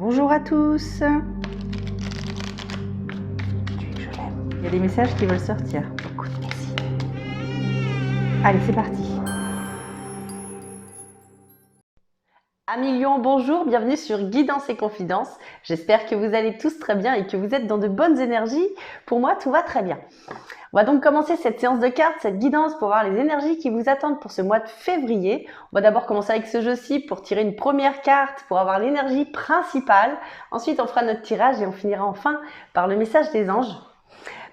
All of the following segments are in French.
Bonjour à tous. Il y a des messages qui veulent sortir. Écoute, merci. Allez, c'est parti. Amis Lion, bonjour, bienvenue sur Guidance et Confidences. J'espère que vous allez tous très bien et que vous êtes dans de bonnes énergies. Pour moi, tout va très bien. On va donc commencer cette séance de cartes, cette guidance pour voir les énergies qui vous attendent pour ce mois de février. On va d'abord commencer avec ce jeu-ci pour tirer une première carte pour avoir l'énergie principale. Ensuite, on fera notre tirage et on finira enfin par le message des anges.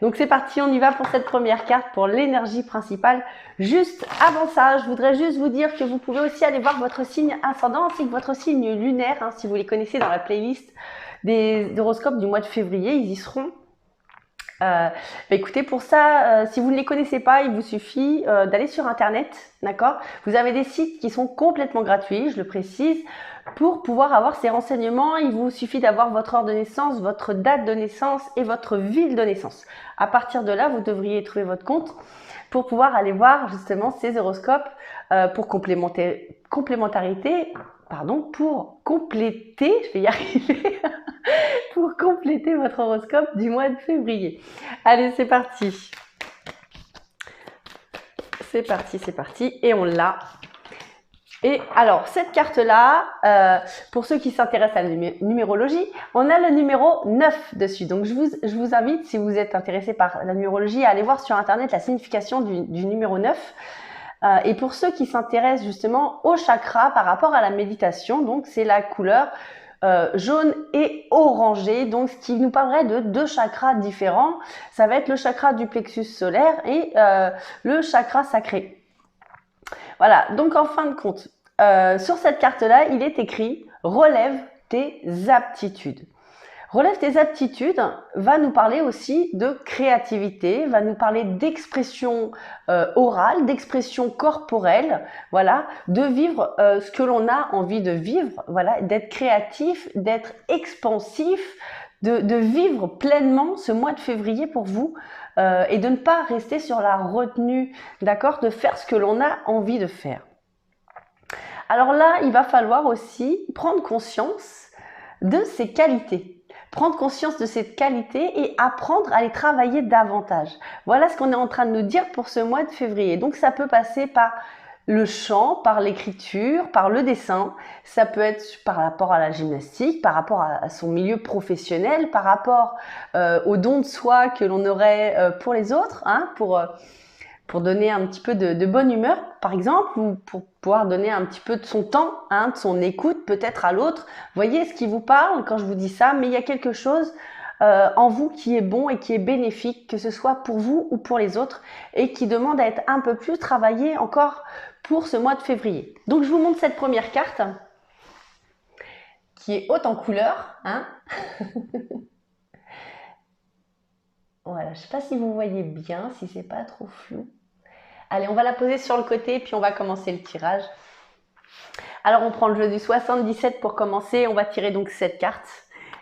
Donc c'est parti, on y va pour cette première carte pour l'énergie principale. Juste avant ça, je voudrais juste vous dire que vous pouvez aussi aller voir votre signe ascendant ainsi que votre signe lunaire, si vous les connaissez dans la playlist des horoscopes du mois de février, ils y seront. Écoutez, pour ça, si vous ne les connaissez pas, il vous suffit d'aller sur internet, d'accord? Vous avez des sites qui sont complètement gratuits, je le précise. Pour pouvoir avoir ces renseignements, il vous suffit d'avoir votre heure de naissance, votre date de naissance et votre ville de naissance. À partir de là, vous devriez trouver votre compte pour pouvoir aller voir justement ces horoscopes pour compléter, je vais y arriver, pour compléter votre horoscope du mois de février. Allez, c'est parti. C'est parti, et on l'a. Et alors, cette carte-là, pour ceux qui s'intéressent à la numérologie, on a le numéro 9 dessus. Donc, je vous invite, si vous êtes intéressé par la numérologie, à aller voir sur Internet la signification du numéro 9. Et pour ceux qui s'intéressent justement au chakra par rapport à la méditation, donc c'est la couleur jaune et orangé, donc ce qui nous parlerait de deux chakras différents. Ça va être le chakra du plexus solaire et le chakra sacré. Voilà, donc en fin de compte, sur cette carte-là, il est écrit « Relève tes aptitudes ». Relève tes aptitudes va nous parler aussi de créativité, va nous parler d'expression orale, d'expression corporelle, voilà, de vivre ce que l'on a envie de vivre, voilà, d'être créatif, d'être expansif, de vivre pleinement ce mois de février pour vous et de ne pas rester sur la retenue, d'accord, de faire ce que l'on a envie de faire. Alors là, il va falloir aussi prendre conscience de ses qualités. Prendre conscience de cette qualité et apprendre à les travailler davantage. Voilà ce qu'on est en train de nous dire pour ce mois de février. Donc ça peut passer par le chant, par l'écriture, par le dessin. Ça peut être par rapport à la gymnastique, par rapport à son milieu professionnel, par rapport au don de soi que l'on aurait pour les autres, pour donner un petit peu de bonne humeur, par exemple, ou pour pouvoir donner un petit peu de son temps, de son écoute peut-être à l'autre. Voyez ce qui vous parle quand je vous dis ça, mais il y a quelque chose en vous qui est bon et qui est bénéfique, que ce soit pour vous ou pour les autres, et qui demande à être un peu plus travaillé encore pour ce mois de février. Donc je vous montre cette première carte, qui est haute en couleurs. Voilà, je ne sais pas si vous voyez bien, si c'est pas trop flou. Allez, on va la poser sur le côté, puis on va commencer le tirage. Alors, on prend le jeu du 77 pour commencer. On va tirer donc cette carte.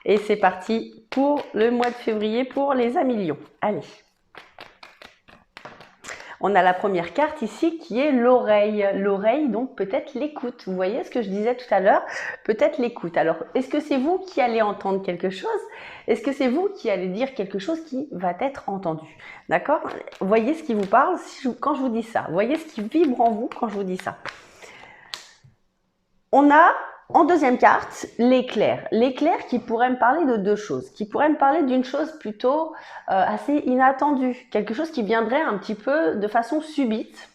Et c'est parti pour le mois de février pour les amis Lions. Allez. On a la première carte ici qui est l'oreille. L'oreille, donc peut-être l'écoute. Vous voyez ce que je disais tout à l'heure? Peut-être l'écoute. Alors, est-ce que c'est vous qui allez entendre quelque chose? Est-ce que c'est vous qui allez dire quelque chose qui va être entendu? D'accord? Voyez ce qui vous parle quand je vous dis ça. Voyez ce qui vibre en vous quand je vous dis ça. On a en deuxième carte l'éclair. L'éclair qui pourrait me parler de deux choses. Qui pourrait me parler d'une chose plutôt assez inattendue. Quelque chose qui viendrait un petit peu de façon subite.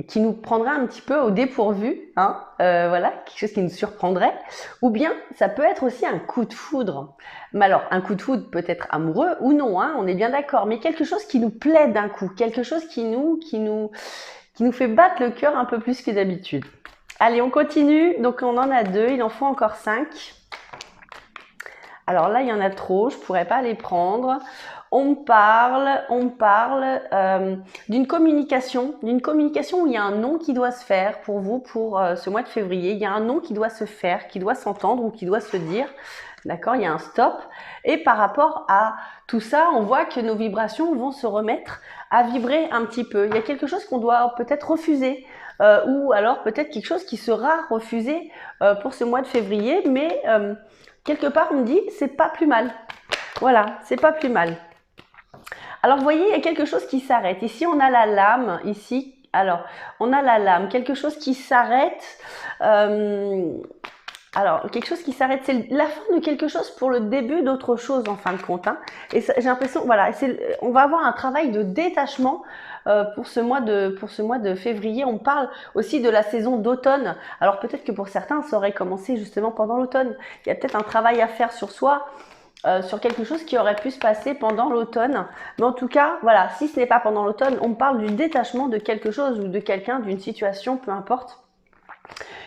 Qui nous prendrait un petit peu au dépourvu, voilà, quelque chose qui nous surprendrait, ou bien ça peut être aussi un coup de foudre. Mais alors, un coup de foudre peut être amoureux ou non, on est bien d'accord, mais quelque chose qui nous plaît d'un coup, quelque chose qui nous fait battre le cœur un peu plus que d'habitude. Allez, on continue, donc on en a 2, il en faut encore 5. Alors là, il y en a trop, je ne pourrais pas les prendre. On parle d'une communication où il y a un non qui doit se faire pour vous, pour ce mois de février. Il y a un non qui doit se faire, qui doit s'entendre ou qui doit se dire. D'accord, il y a un stop. Et par rapport à tout ça, on voit que nos vibrations vont se remettre à vibrer un petit peu. Il y a quelque chose qu'on doit peut-être refuser ou alors peut-être quelque chose qui sera refusé pour ce mois de février, mais quelque part on me dit c'est pas plus mal. Voilà, c'est pas plus mal. Alors, vous voyez, il y a quelque chose qui s'arrête. Ici, on a la lame. Ici, alors, on a la lame. Quelque chose qui s'arrête. Alors, quelque chose qui s'arrête. C'est la fin de quelque chose pour le début d'autre chose, en fin de compte. Hein. Et j'ai l'impression, voilà, on va avoir un travail de détachement pour ce mois de février. On parle aussi de la saison d'automne. Alors, peut-être que pour certains, ça aurait commencé justement pendant l'automne. Il y a peut-être un travail à faire sur soi. Sur quelque chose qui aurait pu se passer pendant l'automne. Mais en tout cas, voilà, si ce n'est pas pendant l'automne, on parle du détachement de quelque chose ou de quelqu'un, d'une situation, peu importe,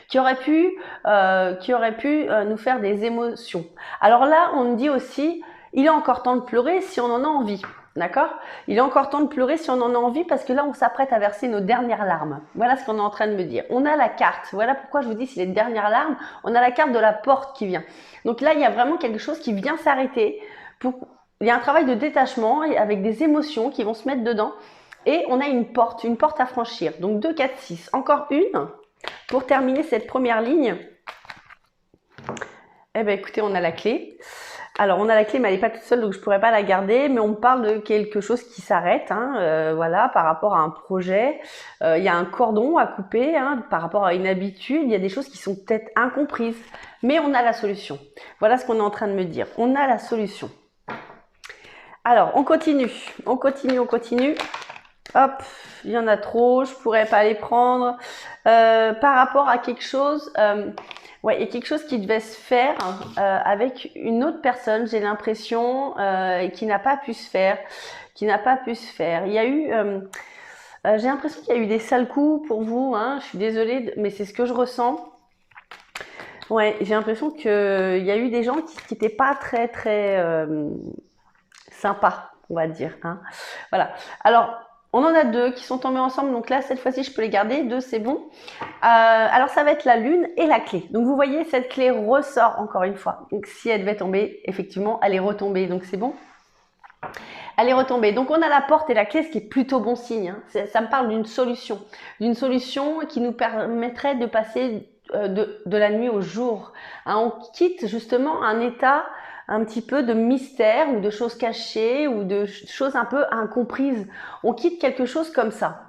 qui aurait pu nous faire des émotions. Alors là, on me dit aussi, il est encore temps de pleurer si on en a envie. D'accord? Il est encore temps de pleurer si on en a envie parce que là, on s'apprête à verser nos dernières larmes. Voilà ce qu'on est en train de me dire. On a la carte. Voilà pourquoi je vous dis c'est les dernières larmes. On a la carte de la porte qui vient. Donc là, il y a vraiment quelque chose qui vient s'arrêter. Il y a un travail de détachement avec des émotions qui vont se mettre dedans. Et on a une porte à franchir. Donc 2, 4, 6. Encore une pour terminer cette première ligne. Eh bien, écoutez, on a la clé. Alors, on a la clé, mais elle n'est pas toute seule, donc je ne pourrais pas la garder. Mais on parle de quelque chose qui s'arrête, hein, voilà, par rapport à un projet. Il y a un cordon à couper, hein, par rapport à une habitude. Il y a des choses qui sont peut-être incomprises, mais on a la solution. Voilà ce qu'on est en train de me dire. On a la solution. Alors, on continue. On continue. Hop, il y en a trop, je ne pourrais pas les prendre. Par rapport à quelque chose... ouais, il y a quelque chose qui devait se faire avec une autre personne, j'ai l'impression, et qui n'a pas pu se faire. Il y a eu, j'ai l'impression qu'il y a eu des sales coups pour vous. Hein, je suis désolée, mais c'est ce que je ressens. Ouais, j'ai l'impression qu'il y a eu des gens qui n'étaient pas très sympas, on va dire. Hein. Voilà. Alors. On en a 2 qui sont tombés ensemble, donc là, cette fois-ci, je peux les garder. 2, c'est bon. Alors, ça va être la lune et la clé. Donc, vous voyez, cette clé ressort encore une fois. Donc, si elle devait tomber, effectivement, elle est retombée. Donc, c'est bon. Elle est retombée. Donc, on a la porte et la clé, ce qui est plutôt bon signe. Hein. Ça me parle d'une solution. D'une solution qui nous permettrait de passer de la nuit au jour. Hein, on quitte justement un état un petit peu de mystère ou de choses cachées ou de choses un peu incomprises. On quitte quelque chose comme ça.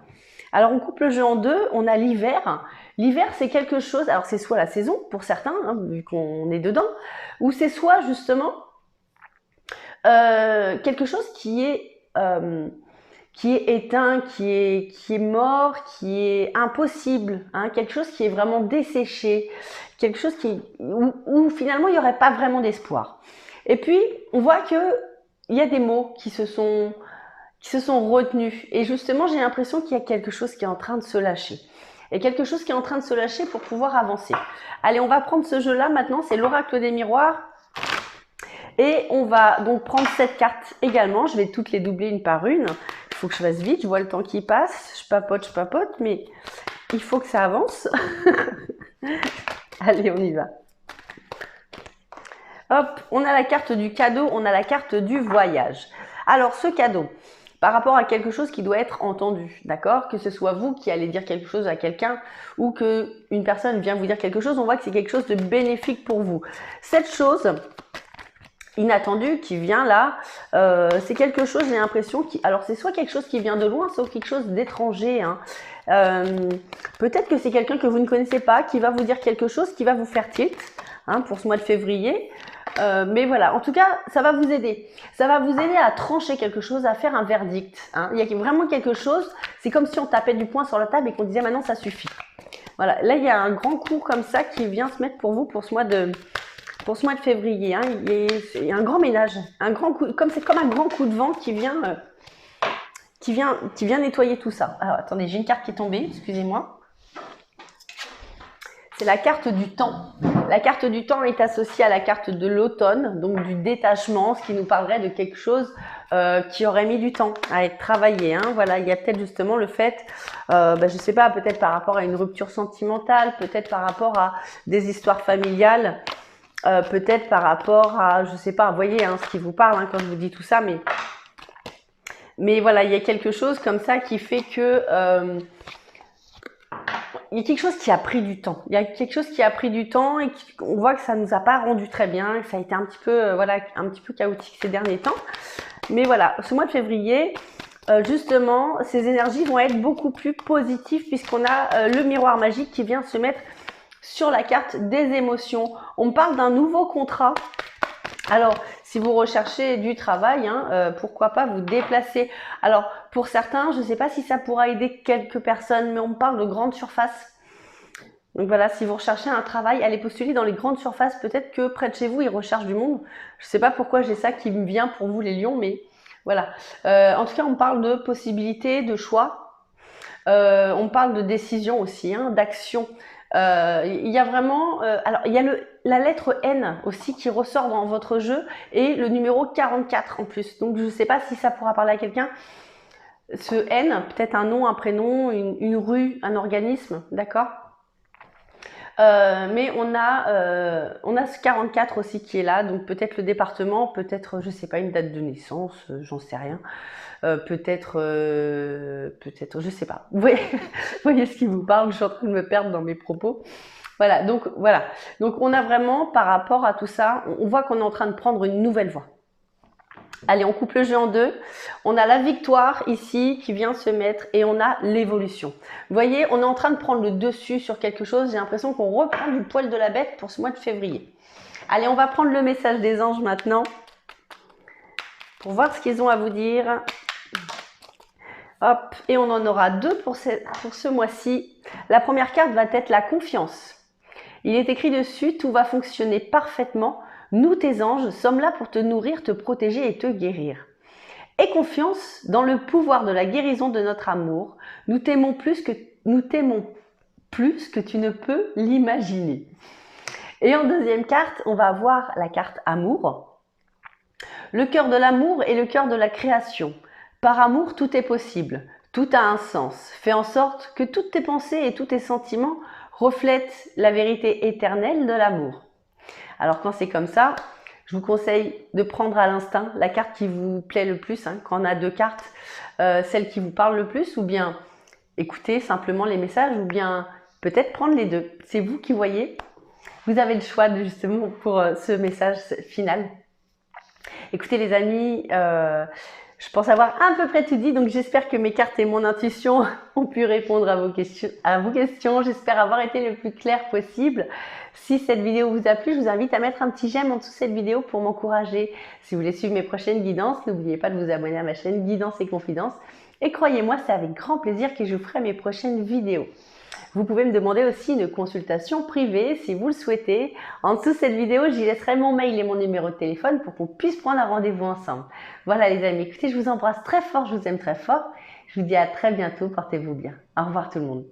Alors on coupe le jeu en 2, on a l'hiver. L'hiver c'est quelque chose, alors c'est soit la saison pour certains, hein, vu qu'on est dedans, ou c'est soit justement quelque chose qui est éteint, qui est mort, qui est impossible, hein, quelque chose qui est vraiment desséché, quelque chose où finalement il n'y aurait pas vraiment d'espoir. Et puis, on voit qu'il y a des mots qui se sont retenus. Et justement, j'ai l'impression qu'il y a quelque chose qui est en train de se lâcher. Et quelque chose qui est en train de se lâcher pour pouvoir avancer. Allez, on va prendre ce jeu-là maintenant, c'est l'oracle des miroirs. Et on va donc prendre cette carte également. Je vais toutes les doubler une par une. Il faut que je fasse vite, je vois le temps qui passe. Je papote, mais il faut que ça avance. Allez, on y va. Hop, on a la carte du cadeau, on a la carte du voyage. Alors, ce cadeau, par rapport à quelque chose qui doit être entendu, d'accord? Que ce soit vous qui allez dire quelque chose à quelqu'un ou qu'une personne vient vous dire quelque chose, on voit que c'est quelque chose de bénéfique pour vous. Cette chose inattendue qui vient là, c'est quelque chose, j'ai l'impression, alors c'est soit quelque chose qui vient de loin, soit quelque chose d'étranger. Hein. Peut-être que c'est quelqu'un que vous ne connaissez pas qui va vous dire quelque chose qui va vous faire tilt hein, pour ce mois de février. Mais voilà, en tout cas, ça va vous aider. Ça va vous aider à trancher quelque chose, à faire un verdict. Hein. Il y a vraiment quelque chose, c'est comme si on tapait du poing sur la table et qu'on disait maintenant ça suffit. Voilà, là il y a un grand coup comme ça qui vient se mettre pour vous pour ce mois de février. Hein. Il y a un grand ménage, un grand coup, c'est comme un grand coup de vent qui vient nettoyer tout ça. Alors attendez, j'ai une carte qui est tombée, excusez-moi. C'est la carte du temps. La carte du temps est associée à la carte de l'automne, donc du détachement, ce qui nous parlerait de quelque chose qui aurait mis du temps à être travaillé. Hein. Voilà, il y a peut-être justement le fait, je ne sais pas, peut-être par rapport à une rupture sentimentale, peut-être par rapport à des histoires familiales, peut-être par rapport à, je ne sais pas, vous voyez hein, ce qui vous parle hein, quand je vous dis tout ça, mais voilà, il y a quelque chose comme ça qui fait que... il y a quelque chose qui a pris du temps. Il y a quelque chose qui a pris du temps et on voit que ça nous a pas rendu très bien, que ça a été un petit peu, voilà, un petit peu chaotique ces derniers temps. Mais voilà, ce mois de février, justement, ces énergies vont être beaucoup plus positives puisqu'on a le miroir magique qui vient se mettre sur la carte des émotions. On parle d'un nouveau contrat. Alors, si vous recherchez du travail, pourquoi pas vous déplacer. Alors, pour certains, je ne sais pas si ça pourra aider quelques personnes, mais on parle de grandes surfaces. Donc voilà, si vous recherchez un travail, allez postuler dans les grandes surfaces. Peut-être que près de chez vous, ils recherchent du monde. Je ne sais pas pourquoi j'ai ça qui me vient pour vous les lions, mais voilà. En tout cas, on parle de possibilités, de choix. On parle de décision aussi, d'action. Il y a vraiment, alors il y a la lettre N aussi qui ressort dans votre jeu et le numéro 44 en plus. Donc je ne sais pas si ça pourra parler à quelqu'un. Ce N, peut-être un nom, un prénom, une rue, un organisme, d'accord. Mais on a ce 44 aussi qui est là, donc peut-être le département, peut-être, je sais pas, une date de naissance, j'en sais rien. Peut-être, je sais pas. Vous voyez ce qui vous parle, je suis en train de me perdre dans mes propos. Voilà. Donc on a vraiment, par rapport à tout ça, on voit qu'on est en train de prendre une nouvelle voie. Allez, on coupe le jeu en deux. On a la victoire ici qui vient se mettre et on a l'évolution. Vous voyez, on est en train de prendre le dessus sur quelque chose. J'ai l'impression qu'on reprend du poil de la bête pour ce mois de février. Allez, on va prendre le message des anges maintenant pour voir ce qu'ils ont à vous dire. Hop, et on en aura deux pour ce mois-ci. La première carte va être la confiance. Il est écrit dessus, tout va fonctionner parfaitement. Nous, tes anges, sommes là pour te nourrir, te protéger et te guérir. Aie confiance dans le pouvoir de la guérison de notre amour. Nous t'aimons plus que tu ne peux l'imaginer. Et en deuxième carte, on va avoir la carte amour. Le cœur de l'amour est le cœur de la création. Par amour, tout est possible. Tout a un sens. Fais en sorte que toutes tes pensées et tous tes sentiments reflètent la vérité éternelle de l'amour. Alors quand c'est comme ça, je vous conseille de prendre à l'instinct la carte qui vous plaît le plus, quand on a deux cartes, celle qui vous parle le plus, ou bien écouter simplement les messages, ou bien peut-être prendre les deux. C'est vous qui voyez. Vous avez le choix justement pour ce message final. Écoutez les amis, je pense avoir à peu près tout dit, donc j'espère que mes cartes et mon intuition ont pu répondre à vos questions. J'espère avoir été le plus clair possible. Si cette vidéo vous a plu, je vous invite à mettre un petit j'aime en dessous de cette vidéo pour m'encourager. Si vous voulez suivre mes prochaines guidances, n'oubliez pas de vous abonner à ma chaîne Guidance et Confidences. Et croyez-moi, c'est avec grand plaisir que je vous ferai mes prochaines vidéos. Vous pouvez me demander aussi une consultation privée si vous le souhaitez. En dessous de cette vidéo, j'y laisserai mon mail et mon numéro de téléphone pour qu'on puisse prendre un rendez-vous ensemble. Voilà les amis, écoutez, je vous embrasse très fort, je vous aime très fort. Je vous dis à très bientôt, portez-vous bien. Au revoir tout le monde.